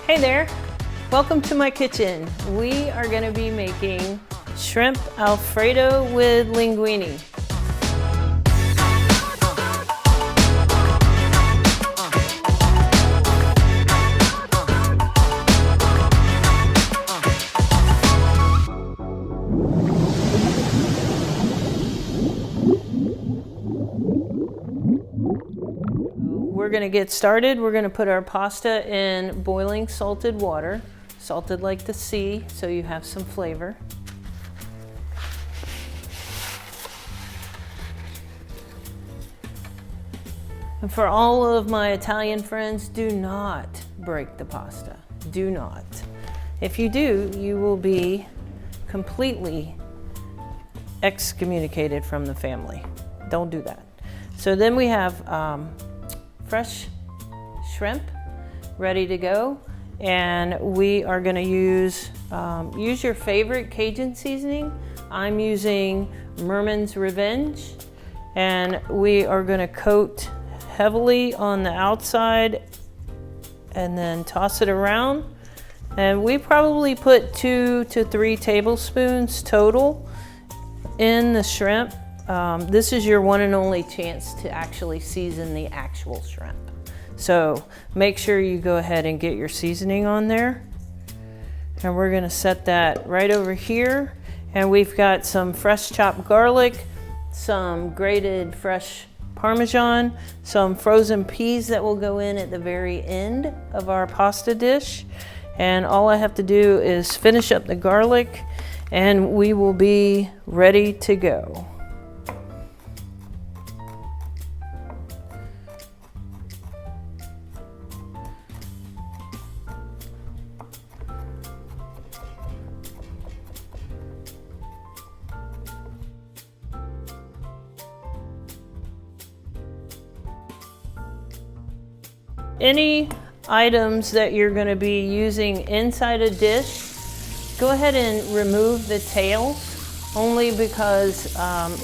Hey there, welcome to my kitchen. We are going to be making shrimp Alfredo with linguine. We're going to get started. We're going to put our pasta in boiling salted water, salted like the sea, so you have some flavor. And for all of my Italian friends, do not break the pasta. Do not. If you do, you will be completely excommunicated from the family. Don't do that. So then we have fresh shrimp ready to go, and we are going to use your favorite Cajun seasoning. I'm using Merman's Revenge, and we are going to coat heavily on the outside and then toss it around. And we probably put 2 to 3 tablespoons total in the shrimp. This is your one and only chance to actually season the actual shrimp. So make sure you go ahead and get your seasoning on there. And we're gonna set that right over here. And we've got some fresh chopped garlic, some grated fresh Parmesan, some frozen peas that will go in at the very end of our pasta dish. And all I have to do is finish up the garlic and we will be ready to go. Any items that you're going to be using inside a dish, go ahead and remove the tails, only because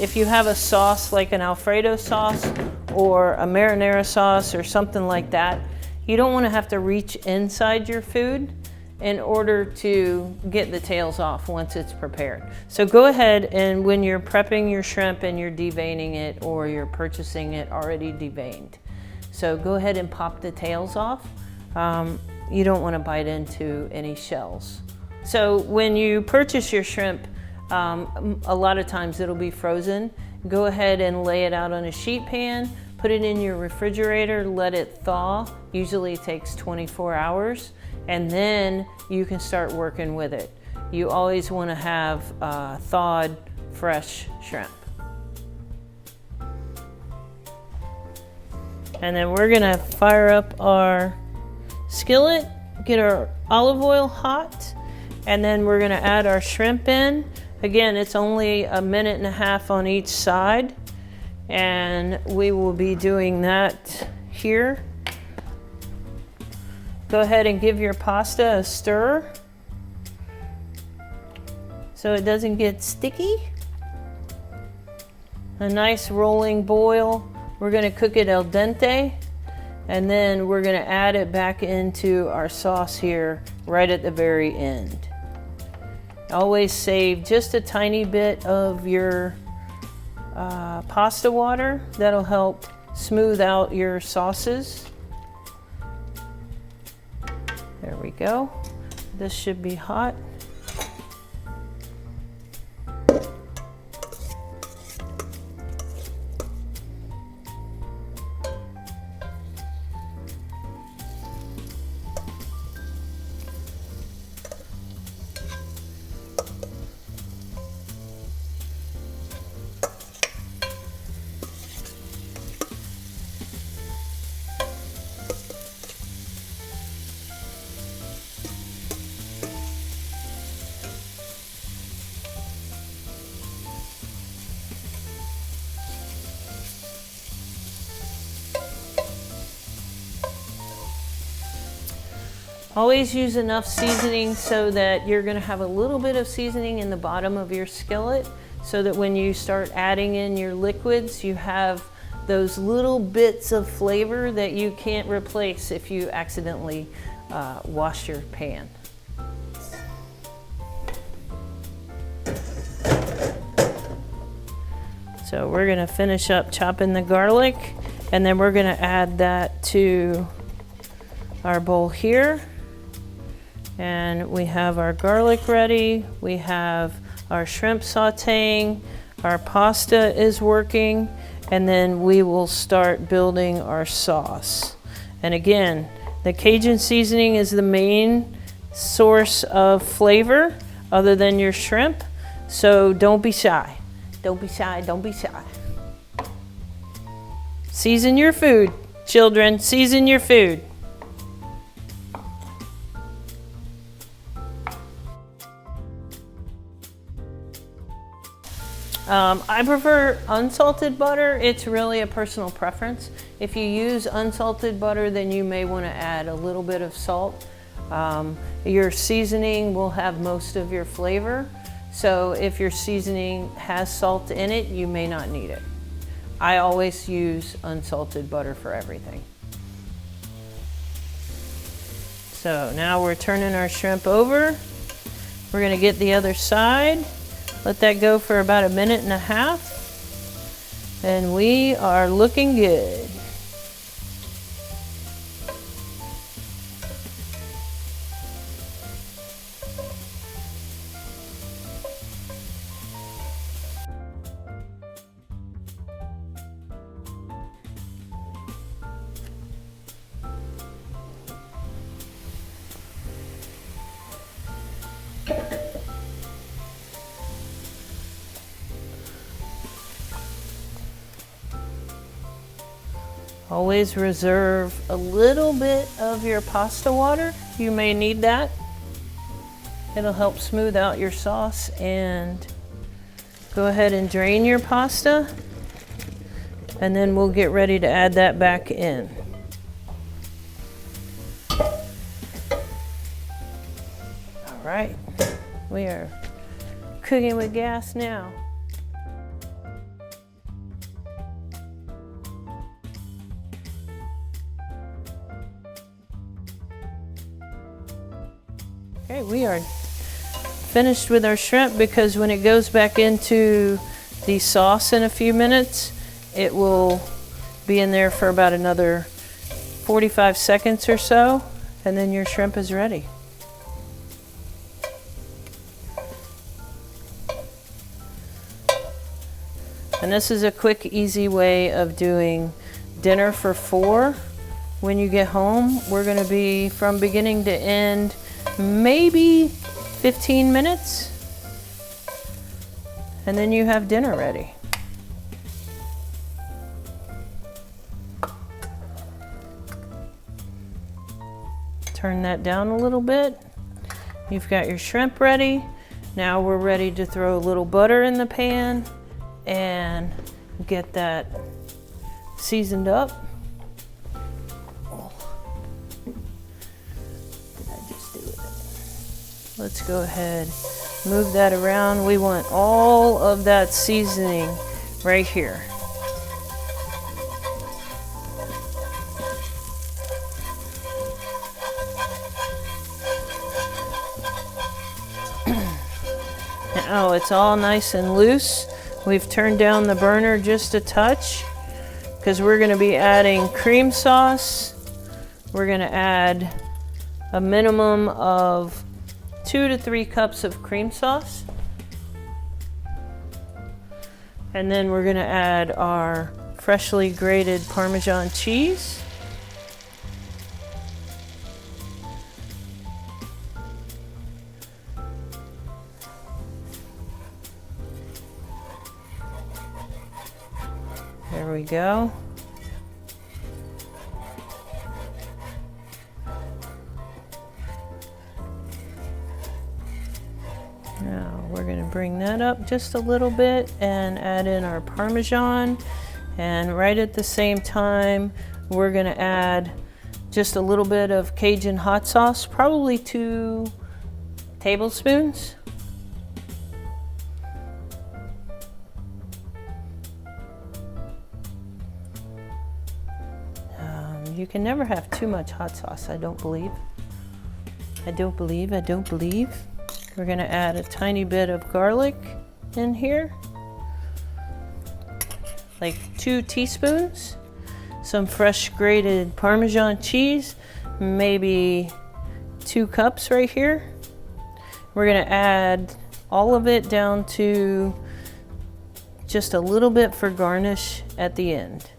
if you have a sauce like an Alfredo sauce or a marinara sauce or something like that, you don't want to have to reach inside your food in order to get the tails off once it's prepared. So go ahead, and when you're prepping your shrimp and you're deveining it, or you're purchasing it already deveined, so go ahead and pop the tails off. You don't want to bite into any shells. So when you purchase your shrimp, a lot of times it'll be frozen. Go ahead and lay it out on a sheet pan, put it in your refrigerator, let it thaw. Usually it takes 24 hours, and then you can start working with it. You always want to have thawed, fresh shrimp. And then we're gonna fire up our skillet, get our olive oil hot, and then we're gonna add our shrimp in. Again, it's only 1.5 minutes on each side, and we will be doing that here. Go ahead and give your pasta a stir so it doesn't get sticky. A nice rolling boil. We're going to cook it al dente, and then we're going to add it back into our sauce here right at the very end. Always save just a tiny bit of your pasta water. That'll help smooth out your sauces. There we go. This should be hot. Always use enough seasoning so that you're going to have a little bit of seasoning in the bottom of your skillet, so that when you start adding in your liquids, you have those little bits of flavor that you can't replace if you accidentally wash your pan. So we're gonna finish up chopping the garlic, and then we're gonna add that to our bowl here. And we have our garlic ready, we have our shrimp sauteing, our pasta is working, and then we will start building our sauce. And again, the Cajun seasoning is the main source of flavor other than your shrimp, so don't be shy. Don't be shy, don't be shy. Season your food, children, season your food. I prefer unsalted butter. It's really a personal preference. If you use unsalted butter, then you may want to add a little bit of salt. Your seasoning will have most of your flavor. So if your seasoning has salt in it, you may not need it. I always use unsalted butter for everything. So now we're turning our shrimp over. We're gonna get the other side. Let that go for about 1.5 minutes. And we are looking good. Always reserve a little bit of your pasta water. You may need that. It'll help smooth out your sauce. And go ahead and drain your pasta, and then we'll get ready to add that back in. All right, we are cooking with gas now. Okay, we are finished with our shrimp, because when it goes back into the sauce in a few minutes, it will be in there for about another 45 seconds or so, and then your shrimp is ready. And this is a quick, easy way of doing dinner for 4 when you get home. We're gonna be from beginning to end maybe 15 minutes, and then you have dinner ready. Turn that down a little bit. You've got your shrimp ready. Now we're ready to throw a little butter in the pan and get that seasoned up. Let's go ahead, move that around. We want all of that seasoning right here. Now it's all nice and loose. We've turned down the burner just a touch, because we're going to be adding cream sauce. We're going to add a minimum of 2 to 3 cups of cream sauce. And then we're going to add our freshly grated Parmesan cheese. There we go. Now we're going to bring that up just a little bit and add in our Parmesan. And right at the same time, we're going to add just a little bit of Cajun hot sauce, probably 2 tablespoons. You can never have too much hot sauce, I don't believe. I don't believe. We're gonna add a tiny bit of garlic in here, like 2 teaspoons. Some fresh grated Parmesan cheese, maybe 2 cups right here. We're gonna add all of it down to just a little bit for garnish at the end.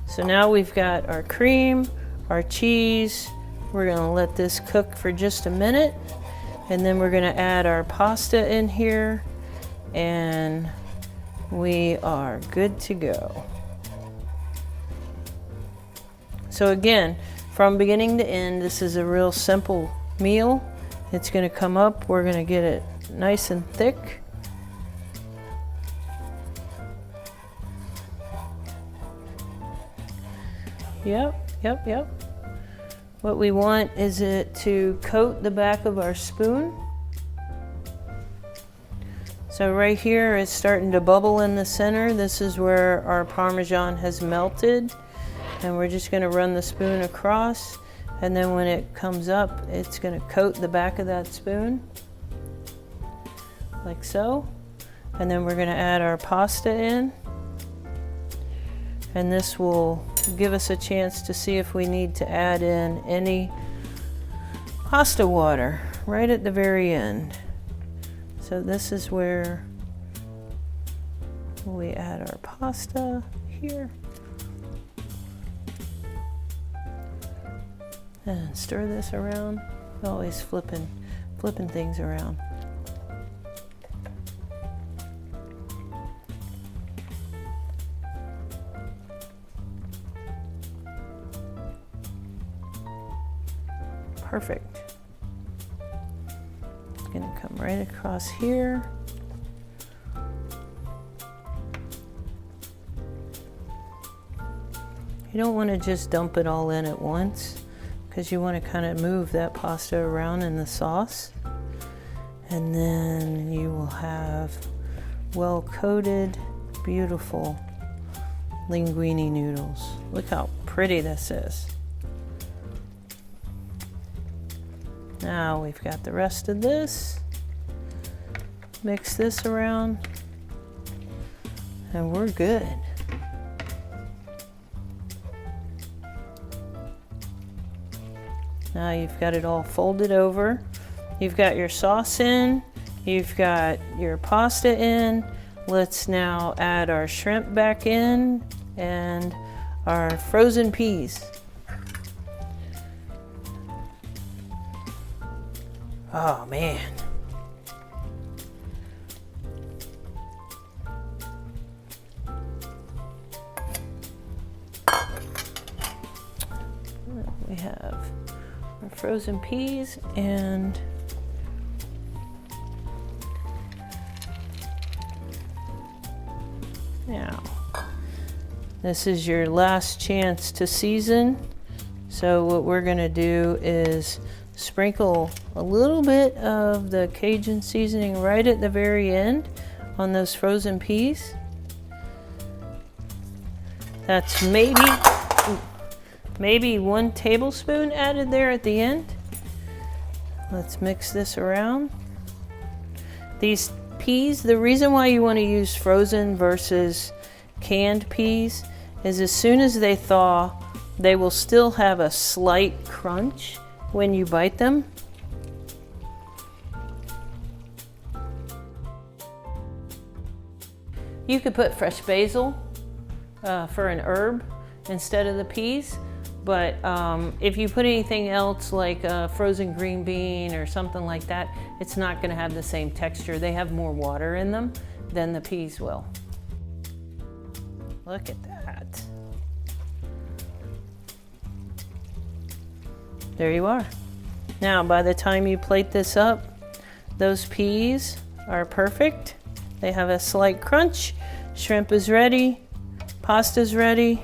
So now we've got our cream, our cheese. We're gonna let this cook for just a minute, and then we're gonna add our pasta in here, and we are good to go. So again, from beginning to end, this is a real simple meal. It's gonna come up, we're gonna get it nice and thick. Yep. What we want is it to coat the back of our spoon. So right here it's starting to bubble in the center. This is where our Parmesan has melted. And we're just gonna run the spoon across, and then when it comes up, it's gonna coat the back of that spoon, like so. And then we're gonna add our pasta in. And this will give us a chance to see if we need to add in any pasta water right at the very end. So this is where we add our pasta here. And stir this around. Always flipping things around. Perfect. It's gonna come right across here. You don't want to just dump it all in at once, because you want to kind of move that pasta around in the sauce. And then you will have well-coated, beautiful linguine noodles. Look how pretty this is. Now we've got the rest of this. Mix this around, and we're good. Now you've got it all folded over. You've got your sauce in, you've got your pasta in. Let's now add our shrimp back in and our frozen peas. Oh man. We have our frozen peas, and now this is your last chance to season. So what we're gonna do is sprinkle a little bit of the Cajun seasoning right at the very end on those frozen peas. That's maybe 1 tablespoon added there at the end. Let's mix this around. These peas, the reason why you want to use frozen versus canned peas is as soon as they thaw, they will still have a slight crunch when you bite them. You could put fresh basil for an herb instead of the peas, but if you put anything else like a frozen green bean or something like that, it's not going to have the same texture. They have more water in them than the peas will. Look at that. There you are. Now, by the time you plate this up, those peas are perfect. They have a slight crunch. Shrimp is ready. Pasta's ready.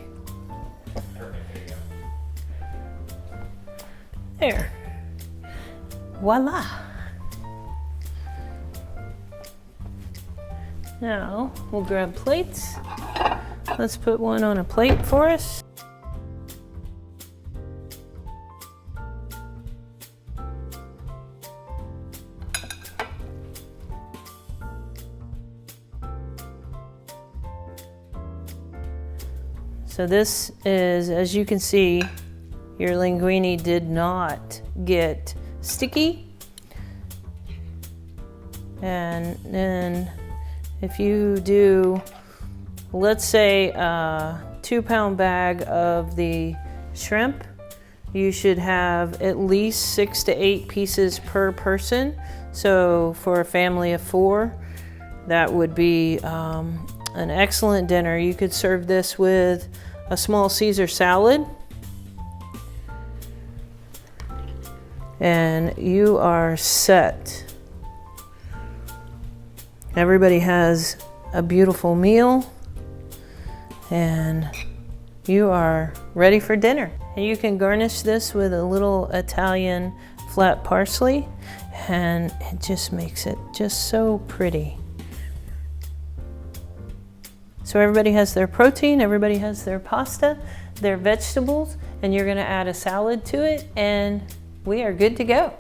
There. Voila. Now, we'll grab plates. Let's put one on a plate for us. So this is, as you can see, your linguine did not get sticky. And then if you do, let's say a 2-pound bag of the shrimp, you should have at least 6 to 8 pieces per person. So for a family of 4, that would be an excellent dinner. You could serve this with a small Caesar salad, and you are set. Everybody has a beautiful meal, and you are ready for dinner. And you can garnish this with a little Italian flat parsley, and it just makes it just so pretty. So everybody has their protein, everybody has their pasta, their vegetables, and you're gonna add a salad to it, and we are good to go.